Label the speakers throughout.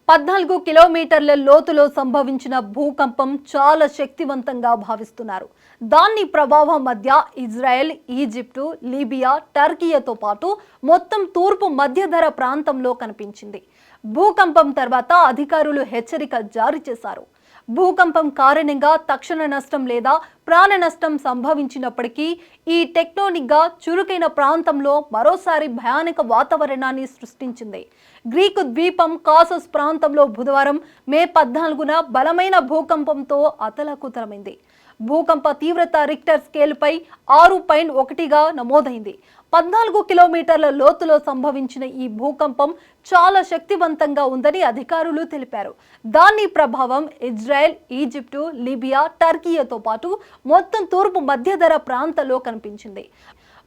Speaker 1: 14 కిలోమీటర్ల లోతులో సంభవించిన భూకంపం చాలా శక్తివంతంగా భావిస్తున్నారు. దాని ప్రభావం మధ్య ఇజ్రాయెల్, ఈజిప్టు, లిబియా, టర్కీతో పాటు మొత్తం తూర్పు మధ్యధర ప్రాంతంలో కనిపించింది. భూకంపం తర్వాత అధికారులు హెచ్చరిక జారీ చేశారు. భూకంపం కారణంగా తక్షణ నష్టం లేదా ప్రాణ నష్టం సంభవించినప్పటికీ ఈ టెక్టోనిక్గా చురుకైన ప్రాంతంలో మరోసారి భయానక వాతావరణాన్ని సృష్టించింది. గ్రీకు ద్వీపం కాసస్ ప్రాంతంలో బుధవారం మే 14న బలమైన భూకంపంతో అతలాకుతలమైంది. భూకంప తీవ్రత రిక్టర్ స్కేల్పై 6.1గా నమోదైంది. 14 కిలోమీటర్ల లోతులో సంభవించిన ఈ భూకంపం చాలా శక్తివంతంగా ఉందని అధికారులు తెలిపారు. దాని ప్రభావం ఇజ్రాయెల్, ఈజిప్టు, లిబియా, టర్కీతో పాటు మొత్తం తూర్పు మధ్యధర ప్రాంతంలో కనిపించింది.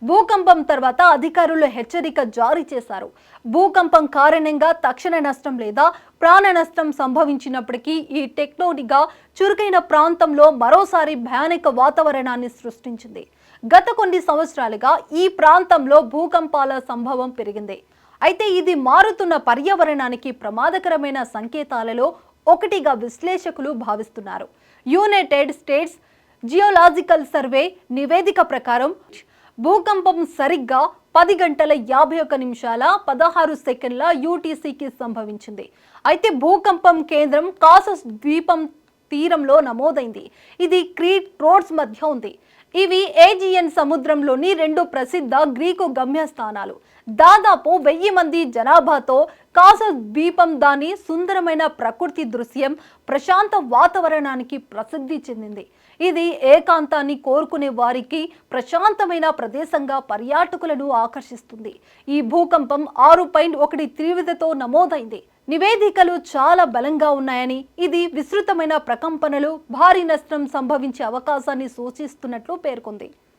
Speaker 1: భూకంపం తర్వాత అధికారులు హెచ్చరిక జారీ చేశారు. భూకంపం కారణంగా తక్షణ నష్టం లేదా ప్రాణ నష్టం సంభవించినప్పటికీ ఈ టెక్టోనిక్గా చురుకైన ప్రాంతంలో మరోసారి భయానక వాతావరణాన్ని సృష్టించింది. గత కొన్ని సంవత్సరాలుగా ఈ ప్రాంతంలో భూకంపాల సంభవం పెరిగింది. అయితే ఇది మారుతున్న పర్యావరణానికి ప్రమాదకరమైన సంకేతాలలో ఒకటిగా విశ్లేషకులు భావిస్తున్నారు. యునైటెడ్ స్టేట్స్ జియోలాజికల్ సర్వే నివేదిక ప్రకారం భూకంపం సరిగ్గా 10 గంటల 51 నిమిషాల 16 సెకండ్ల యూటీసీకి సంభవించింది. అయితే భూకంపం కేంద్రం కాసస్ ద్వీపం తీరంలో నమోదైంది. ఇది క్రీట్ రోడ్స్ మధ్య ఉంది. ఇవి ఏజియన్ సముద్రంలోని 2 ప్రసిద్ధ గ్రీకు గమ్యస్థానాలు. దాదాపు 1000 మంది జనాభాతో కాసస్ ద్వీపం దాని సుందరమైన ప్రకృతి దృశ్యం, ప్రశాంత వాతావరణానికి ప్రసిద్ధి చెందింది. ఇది ఏకాంతాన్ని కోరుకునే వారికి ప్రశాంతమైన ప్రదేశంగా పర్యాటకులను ఆకర్షిస్తుంది. ఈ భూకంపం 6.1 తీవ్రతతో నమోదైంది. నివేదికలు చాలా బలంగా ఉన్నాయని, ఇది విస్తృతమైన ప్రకంపనలు, భారీ నష్టం సంభవించే అవకాశాన్ని సూచిస్తున్నట్లు పేర్కొంది.